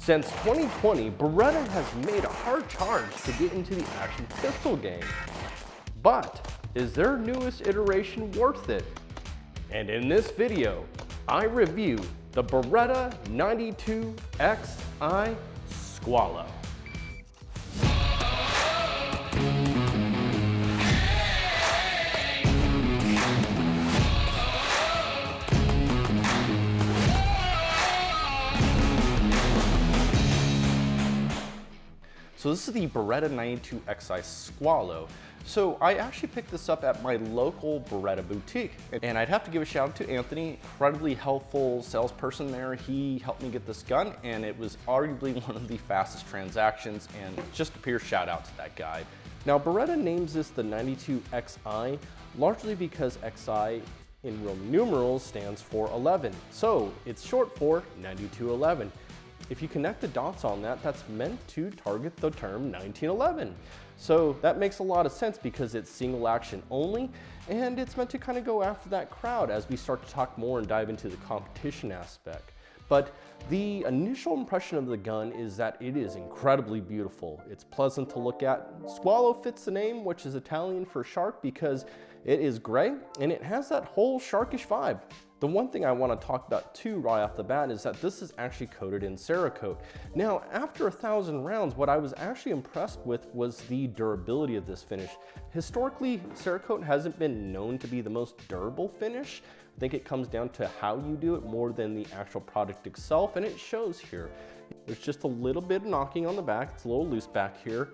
Since 2020, Beretta has made a hard charge to get into the action pistol game. But is their newest iteration worth it? And in this video, I review the Beretta 92XI Squalo. So this is the Beretta 92XI Squalo. So I actually picked this up at my local Beretta boutique, and I'd have to give a shout out to Anthony, incredibly helpful salesperson there. He helped me get this gun, and it was arguably one of the fastest transactions, and just a pure shout out to that guy. Now Beretta names this the 92XI largely because XI in Roman numerals stands for 11. So it's short for 9211. If you connect the dots on that, that's meant to target the term 1911. So that makes a lot of sense because it's single action only, and it's meant to kind of go after that crowd as we start to talk more and dive into the competition aspect. But the initial impression of the gun is that it is incredibly beautiful. It's pleasant to look at. Squalo fits the name, which is Italian for shark, because it is gray and it has that whole sharkish vibe. The one thing I want to talk about too right off the bat is that this is actually coated in Cerakote. Now, after 1,000 rounds, what I was actually impressed with was the durability of this finish. Historically, Cerakote hasn't been known to be the most durable finish. I think it comes down to how you do it more than the actual product itself, and it shows here. There's just a little bit of knocking on the back. It's a little loose back here.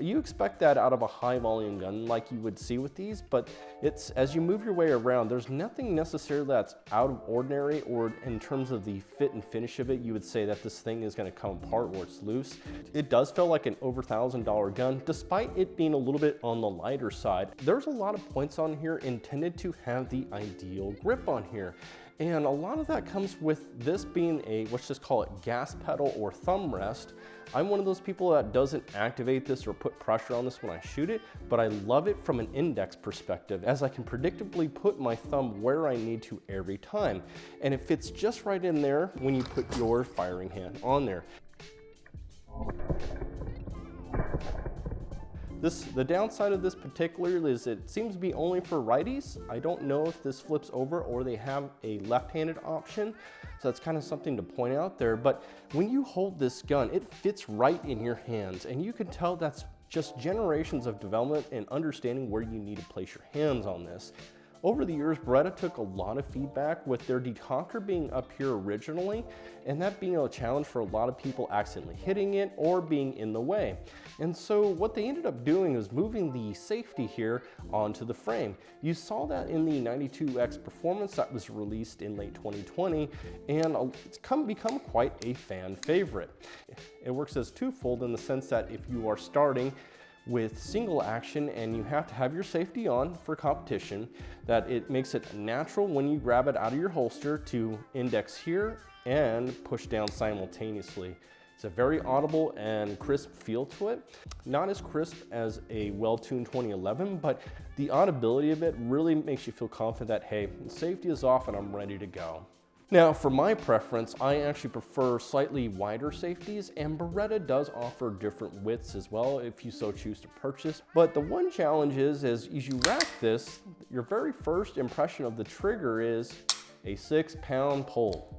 You expect that out of a high volume gun like you would see with these, but it's as you move your way around, there's nothing necessarily that's out of ordinary, or in terms of the fit and finish of it, you would say that this thing is going to come apart or it's loose. It does feel like an over $1,000 gun, despite it being a little bit on the lighter side. There's a lot of points on here intended to have the ideal grip on here. And a lot of that comes with this being a, let's just call it gas pedal or thumb rest. I'm one of those people that doesn't activate this or put pressure on this when I shoot it, but I love it from an index perspective, as I can predictably put my thumb where I need to every time. And it fits just right in there when you put your firing hand on there. The downside of this particularly is it seems to be only for righties. I don't know if this flips over or they have a left-handed option. So that's kind of something to point out there. But when you hold this gun, it fits right in your hands, and you can tell that's just generations of development and understanding where you need to place your hands on this. Over the years, Beretta took a lot of feedback with their deconker being up here originally, and that being a challenge for a lot of people accidentally hitting it or being in the way. And so what they ended up doing is moving the safety here onto the frame. You saw that in the 92X Performance that was released in late 2020, and it's become quite a fan favorite. It works as twofold in the sense that if you are starting with single action and you have to have your safety on for competition, that it makes it natural when you grab it out of your holster to index here and push down simultaneously. It's a very audible and crisp feel to it. Not as crisp as a well-tuned 2011, but the audibility of it really makes you feel confident that, hey, the safety is off and I'm ready to go. Now, for my preference, I actually prefer slightly wider safeties, and Beretta does offer different widths as well if you so choose to purchase. But the one challenge is as you rack this, your very first impression of the trigger is a 6-pound pull.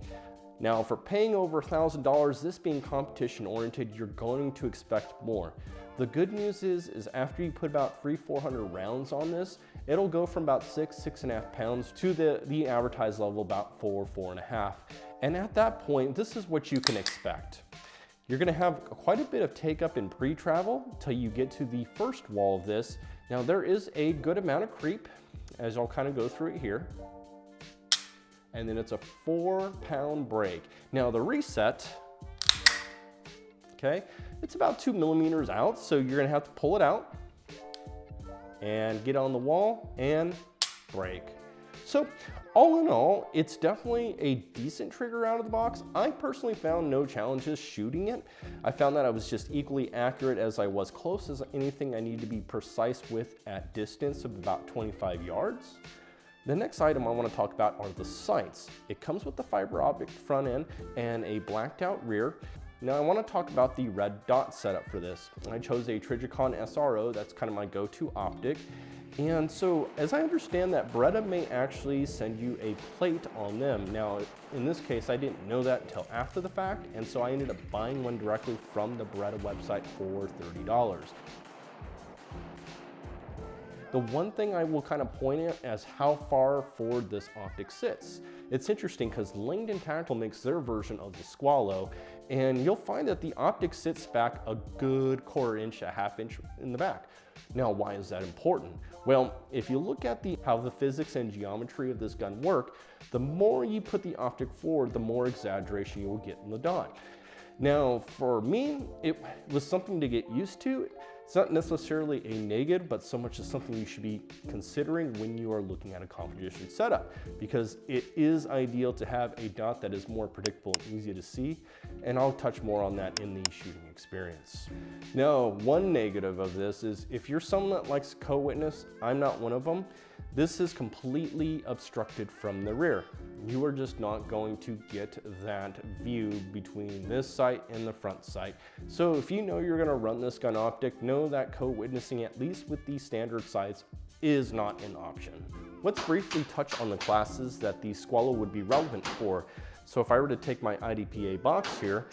Now, for paying over $1,000, this being competition oriented, you're going to expect more. The good news is after you put about 300-400 rounds on this, it'll go from about 6.5 pounds to the advertised level about 4.5. And at that point, this is what you can expect. You're gonna have quite a bit of take up in pre-travel till you get to the first wall of this. Now there is a good amount of creep as I'll kind of go through it here. And then it's a 4-pound break. Now the reset, okay, it's about 2 millimeters out, so you're gonna have to pull it out and get on the wall and break. So all in all, it's definitely a decent trigger out of the box. I personally found no challenges shooting it. I found that I was just equally accurate as I was close as anything I need to be precise with at distance of about 25 yards. The next item I want to talk about are the sights. It comes with the fiber optic front end and a blacked out rear. Now I want to talk about the red dot setup for this. I chose a Trijicon SRO, that's kind of my go-to optic. And so as I understand that Beretta may actually send you a plate on them. Now in this case I didn't know that until after the fact, and so I ended up buying one directly from the Beretta website for $30. The one thing I will kind of point at is how far forward this optic sits. It's interesting because Langdon Tactical makes their version of the Squalo, and you'll find that the optic sits back a good quarter inch, a half inch in the back. Now, why is that important? Well, if you look at how the physics and geometry of this gun work, the more you put the optic forward, the more exaggeration you will get in the dot. Now, for me, it was something to get used to. It's not necessarily a negative, but so much as something you should be considering when you are looking at a competition setup, because it is ideal to have a dot that is more predictable and easy to see, and I'll touch more on that in the shooting experience. Now, one negative of this is if you're someone that likes co-witness, I'm not one of them, this is completely obstructed from the rear. You are just not going to get that view between this sight and the front sight. So if you know you're gonna run this gun optic, know that co-witnessing, at least with these standard sights, is not an option. Let's briefly touch on the classes that the Squalo would be relevant for. So if I were to take my IDPA box here,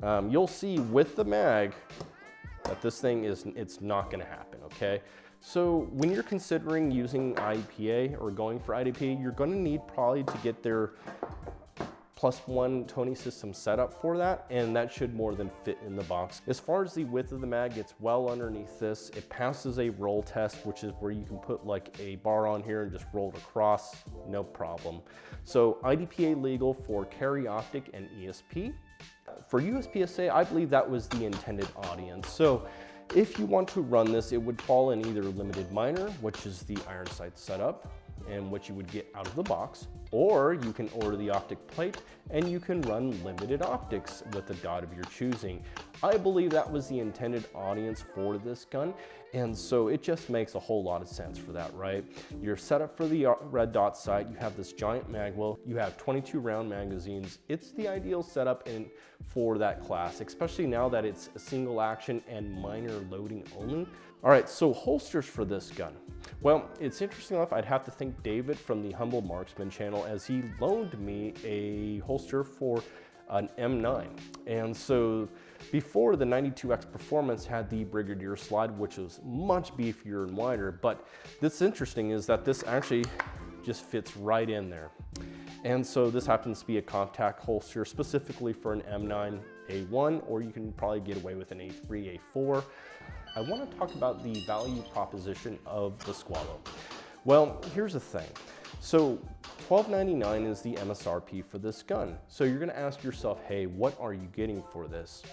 you'll see with the mag that this thing it's not gonna happen, okay? So when you're considering using IDPA or going for IDPA, you're gonna need probably to get their +1 Tony system set up for that, and that should more than fit in the box. As far as the width of the mag, it's well underneath this. It passes a roll test, which is where you can put like a bar on here and just roll it across, no problem. So IDPA legal for carry optic and ESP. For USPSA, I believe that was the intended audience. So if you want to run this, it would fall in either limited minor, which is the iron sight setup, and what you would get out of the box, or you can order the optic plate and you can run limited optics with a dot of your choosing. I believe that was the intended audience for this gun, and so it just makes a whole lot of sense for that, right? You're set up for the red dot sight, you have this giant mag well, you have 22 round magazines. It's the ideal setup for that class, especially now that it's a single action and minor loading only. All right, so holsters for this gun. Well, it's interesting enough, I'd have to thank David from the Humble Marksman channel, as he loaned me a holster for an M9. And so before, the 92X Performance had the Brigadier slide, which was much beefier and wider, but what's interesting is that this actually just fits right in there. And so this happens to be a contact holster specifically for an M9 A1, or you can probably get away with an A3, A4. I want to talk about the value proposition of the Squalo. Well, here's the thing. So $12.99 is the MSRP for this gun. So you're gonna ask yourself, hey, what are you getting for this?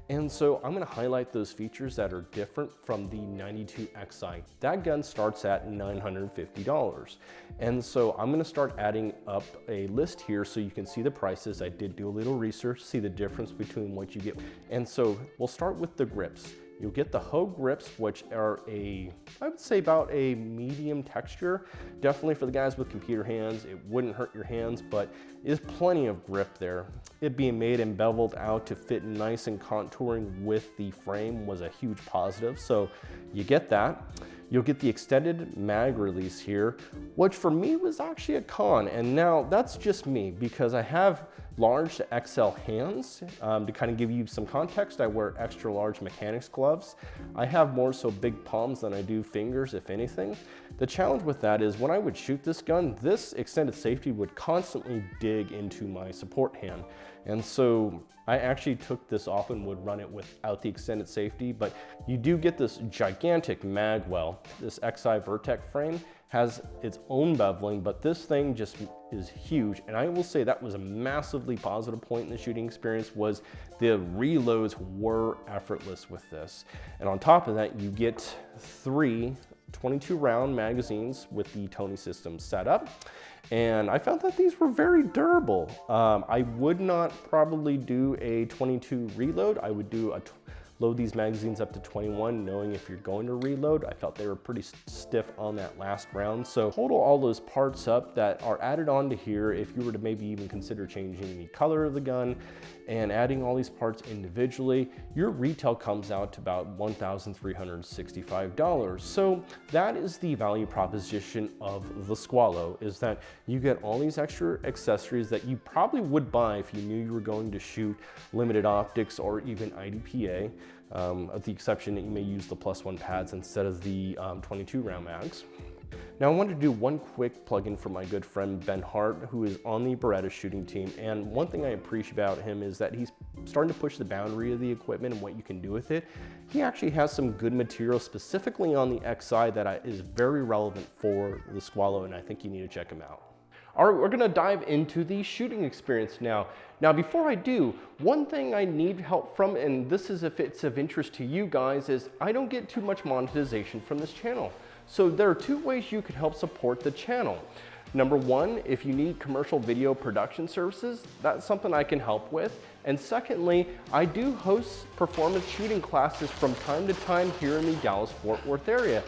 And so I'm gonna highlight those features that are different from the 92XI. That gun starts at $950. And so I'm gonna start adding up a list here so you can see the prices. I did do a little research, see the difference between what you get. And so we'll start with the grips. You'll get the Hogue grips, which are I would say about a medium texture. Definitely for the guys with computer hands, it wouldn't hurt your hands, but there's plenty of grip there. It being made and beveled out to fit nice and contouring with the frame was a huge positive. So you get that. You'll get the extended mag release here, which for me was actually a con. And now that's just me because I have large to XL hands. To kind of give you some context, I wear extra large mechanics gloves. I have more so big palms than I do fingers, if anything. The challenge with that is when I would shoot this gun, this extended safety would constantly dig into my support hand. And so I actually took this off and would run it without the extended safety, but you do get this gigantic mag well. This XI Vertec frame has its own beveling, but this thing just is huge. And I will say that was a massively positive point in the shooting experience, was the reloads were effortless with this. And on top of that, you get 3 22 round magazines with the Tony system set up. And I found that these were very durable. I would not probably do a 22 reload. I would load these magazines up to 21, knowing if you're going to reload. I felt they were pretty stiff on that last round. So total all those parts up that are added onto here if you were to maybe even consider changing the color of the gun. and adding all these parts individually, your retail comes out to about $1,365. So that is the value proposition of the Squalo, is that you get all these extra accessories that you probably would buy if you knew you were going to shoot limited optics or even IDPA, with the exception that you may use the +1 pads instead of the 22 round mags. Now I wanted to do one quick plug-in for my good friend Ben Hart, who is on the Beretta shooting team. And one thing I appreciate about him is that he's starting to push the boundary of the equipment and what you can do with it. He actually has some good material specifically on the XI that is very relevant for the Squalo, and I think you need to check him out. All right, we're gonna dive into the shooting experience now. Now, before I do, one thing I need help from, and this is if it's of interest to you guys, is I don't get too much monetization from this channel. So there are two ways you can help support the channel. Number one, if you need commercial video production services, that's something I can help with. And secondly, I do host performance shooting classes from time to time here in the Dallas-Fort Worth area.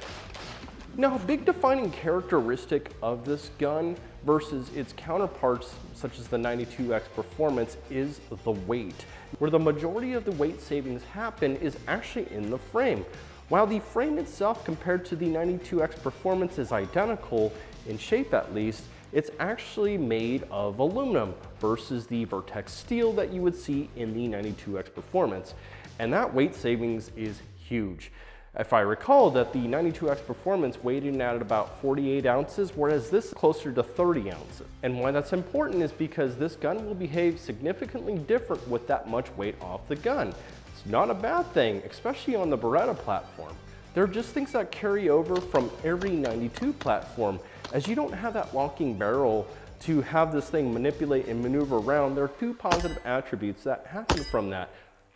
Now, a big defining characteristic of this gun versus its counterparts, such as the 92X Performance, is the weight. Where the majority of the weight savings happen is actually in the frame. While the frame itself compared to the 92X Performance is identical, in shape at least, it's actually made of aluminum versus the Vertex steel that you would see in the 92X Performance. And that weight savings is huge. If I recall that the 92X Performance weighed in at about 48 ounces, whereas this is closer to 30 ounces. And why that's important is because this gun will behave significantly different with that much weight off the gun. It's not a bad thing, especially on the Beretta platform. There are just things that carry over from every 92 platform. As you don't have that locking barrel to have this thing manipulate and maneuver around, there are two positive attributes that happen from that.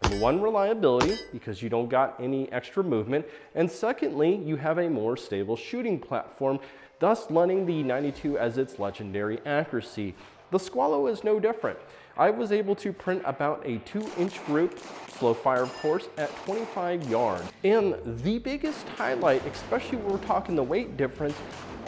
Number one, reliability, because you don't got any extra movement. And secondly, you have a more stable shooting platform, thus lending the 92 as its legendary accuracy. The Squalo is no different. I was able to print about a 2-inch group, slow fire of course, at 25 yards. And the biggest highlight, especially when we're talking the weight difference,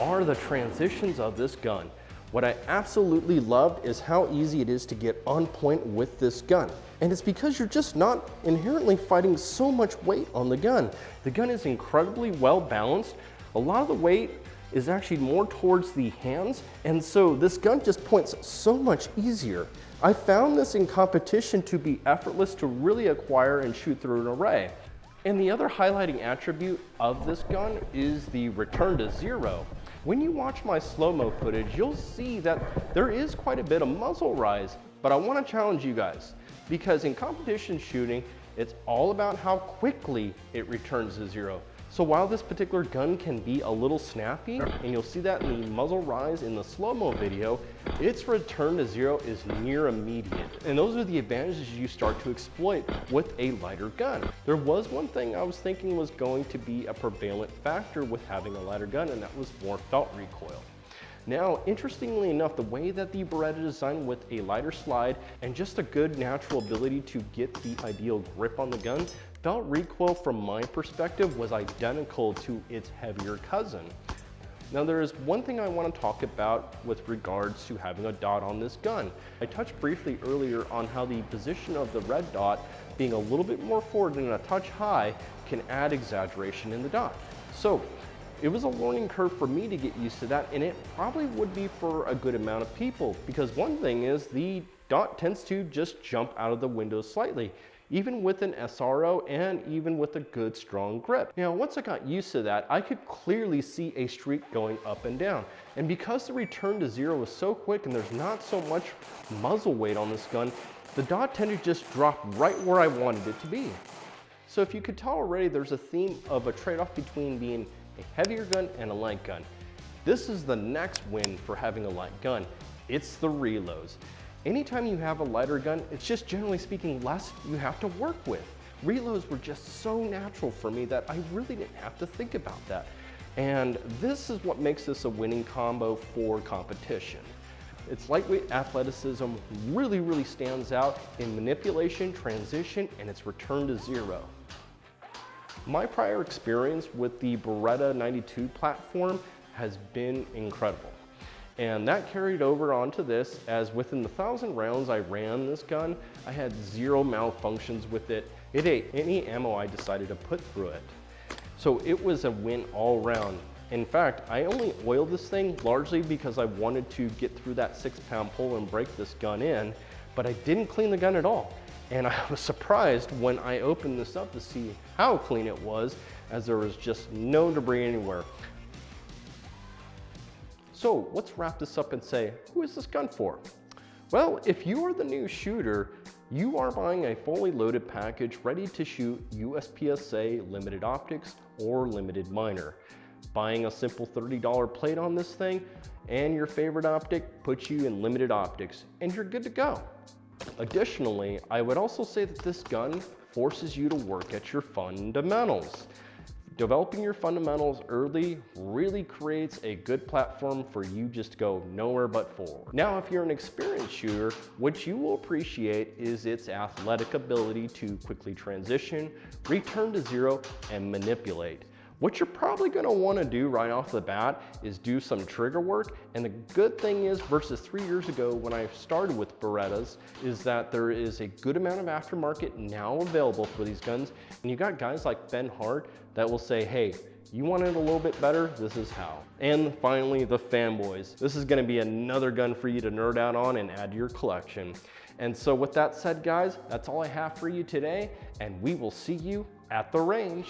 are the transitions of this gun. What I absolutely loved is how easy it is to get on point with this gun. And it's because you're just not inherently fighting so much weight on the gun. The gun is incredibly well balanced. A lot of the weight is actually more towards the hands, and so this gun just points so much easier. I found this in competition to be effortless to really acquire and shoot through an array. And the other highlighting attribute of this gun is the return to zero. When you watch my slow-mo footage, you'll see that there is quite a bit of muzzle rise, but I want to challenge you guys, because in competition shooting, it's all about how quickly it returns to zero. So while this particular gun can be a little snappy, and you'll see that in the muzzle rise in the slow-mo video, its return to zero is near immediate. And those are the advantages you start to exploit with a lighter gun. There was one thing I was thinking was going to be a prevalent factor with having a lighter gun, and that was more felt recoil. Now, interestingly enough, the way that the Beretta designed with a lighter slide and just a good natural ability to get the ideal grip on the gun, felt recoil from my perspective was identical to its heavier cousin. Now there is one thing I want to talk about with regards to having a dot on this gun. I touched briefly earlier on how the position of the red dot being a little bit more forward and a touch high can add exaggeration in the dot. So it was a learning curve for me to get used to that, and it probably would be for a good amount of people, because one thing is the dot tends to just jump out of the window slightly, even with an SRO and even with a good strong grip. Now, once I got used to that, I could clearly see a streak going up and down. And because the return to zero was so quick and there's not so much muzzle weight on this gun, the dot tended to just drop right where I wanted it to be. So if you could tell already, there's a theme of a trade-off between being a heavier gun and a light gun. This is the next win for having a light gun. It's the reloads. Anytime you have a lighter gun, it's just generally speaking less you have to work with. Reloads were just so natural for me that I really didn't have to think about that. And this is what makes this a winning combo for competition. Its lightweight athleticism really stands out in manipulation, transition, and its return to zero. My prior experience with the Beretta 92 platform has been incredible. And that carried over onto this, as within the 1,000 rounds I ran this gun, I had 0 malfunctions with it. It ate any ammo I decided to put through it. So it was a win all around. In fact, I only oiled this thing largely because I wanted to get through that 6-pound pole and break this gun in, but I didn't clean the gun at all. And I was surprised when I opened this up to see how clean it was, as there was just no debris anywhere. So let's wrap this up and say, who is this gun for? Well, if you are the new shooter, you are buying a fully loaded package ready to shoot USPSA limited optics or limited minor. Buying a simple $30 plate on this thing and your favorite optic puts you in limited optics and you're good to go. Additionally, I would also say that this gun forces you to work at your fundamentals. Developing your fundamentals early really creates a good platform for you just to go nowhere but forward. Now, if you're an experienced shooter, what you will appreciate is its athletic ability to quickly transition, return to zero, and manipulate. What you're probably gonna wanna do right off the bat is do some trigger work. And the good thing is, versus 3 years ago when I started with Berettas, is that there is a good amount of aftermarket now available for these guns. And you got guys like Ben Hart that will say, hey, you want it a little bit better? This is how. And finally, the fanboys. This is gonna be another gun for you to nerd out on and add to your collection. And so with that said, guys, that's all I have for you today, and we will see you at the range.